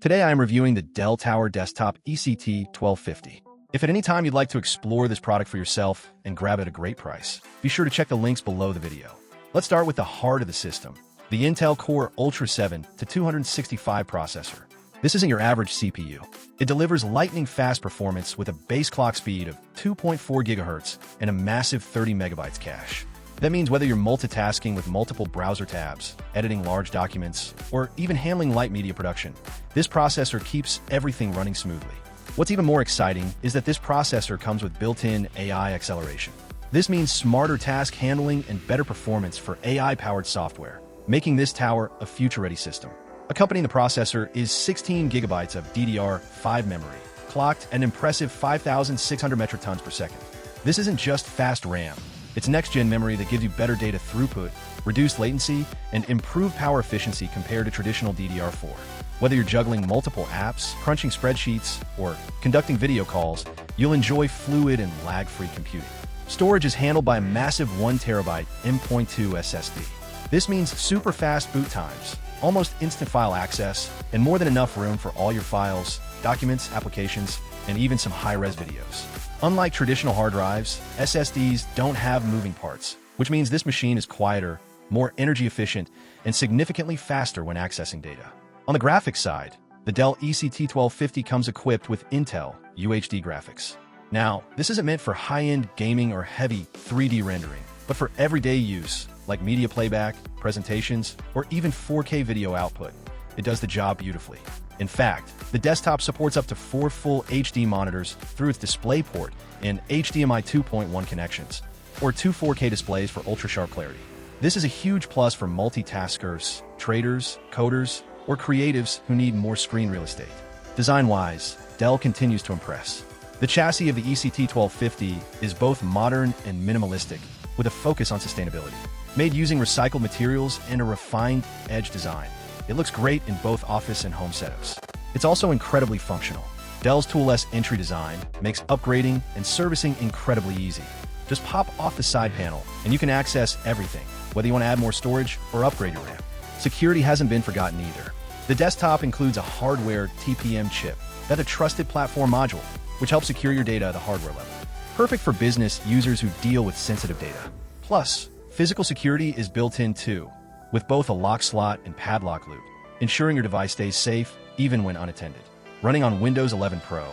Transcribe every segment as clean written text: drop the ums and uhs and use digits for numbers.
Today I am reviewing the Dell Tower Desktop ECT1250. If at any time you'd like to explore this product for yourself and grab it at a great price, be sure to check the links below the video. Let's start with the heart of the system, the Intel Core Ultra 7 to 265 processor. This isn't your average CPU. It delivers lightning-fast performance with a base clock speed of 2.4 GHz and a massive 30 MB cache. That means whether you're multitasking with multiple browser tabs, editing large documents, or even handling light media production, this processor keeps everything running smoothly. What's even more exciting is that this processor comes with built-in AI acceleration. This means smarter task handling and better performance for AI-powered software, making this tower a future-ready system. Accompanying the processor is 16 GB of DDR5 memory, clocked at an impressive 5,600 metric tons per second. This isn't just fast RAM. It's next-gen memory that gives you better data throughput, reduced latency, and improved power efficiency compared to traditional DDR4. Whether you're juggling multiple apps, crunching spreadsheets, or conducting video calls, you'll enjoy fluid and lag-free computing. Storage is handled by a massive 1TB M.2 SSD. This means super fast boot times, almost instant file access, and more than enough room for all your files, documents, applications, and even some high-res videos. Unlike traditional hard drives, SSDs don't have moving parts, which means this machine is quieter, more energy efficient, and significantly faster when accessing data. On the graphics side, the Dell ECT1250 comes equipped with Intel UHD Graphics. Now, this isn't meant for high-end gaming or heavy 3D rendering, but for everyday use, like media playback, presentations, or even 4K video output. It does the job beautifully. In fact, the desktop supports up to 4 full HD monitors through its DisplayPort and HDMI 2.1 connections, or 2 4K displays for ultra-sharp clarity. This is a huge plus for multitaskers, traders, coders, or creatives who need more screen real estate. Design-wise, Dell continues to impress. The chassis of the ECT1250 is both modern and minimalistic, with a focus on sustainability. Made using recycled materials and a refined edge design, it looks great in both office and home setups. It's also incredibly functional. Dell's toolless entry design makes upgrading and servicing incredibly easy. Just pop off the side panel and you can access everything, whether you want to add more storage or upgrade your RAM. Security hasn't been forgotten either. The desktop includes a hardware TPM chip that's a trusted platform module, which helps secure your data at the hardware level. Perfect for business users who deal with sensitive data. Plus, physical security is built in too, with both a lock slot and padlock loop, ensuring your device stays safe even when unattended. Running on Windows 11 Pro,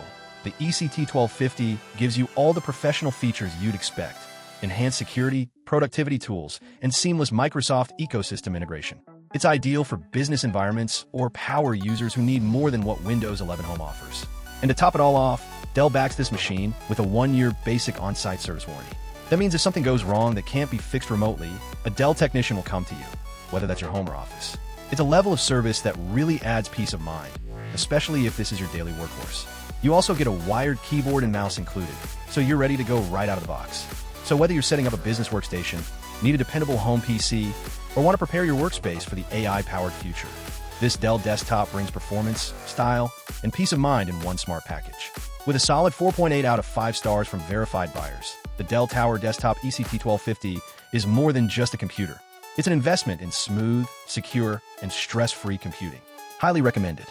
the ECT1250 gives you all the professional features you'd expect: enhanced security, productivity tools, and seamless Microsoft ecosystem integration. It's ideal for business environments or power users who need more than what Windows 11 Home offers. And to top it all off, Dell backs this machine with a 1-year basic on-site service warranty. That means if something goes wrong that can't be fixed remotely, a Dell technician will come to you, whether that's your home or office. It's a level of service that really adds peace of mind, especially if this is your daily workhorse. You also get a wired keyboard and mouse included, so you're ready to go right out of the box. So whether you're setting up a business workstation, need a dependable home PC, or want to prepare your workspace for the AI-powered future, this Dell desktop brings performance, style, and peace of mind in one smart package. With a solid 4.8 out of 5 stars from verified buyers, the Dell Tower Desktop ECT1250 is more than just a computer. It's an investment in smooth, secure, and stress-free computing. Highly recommended.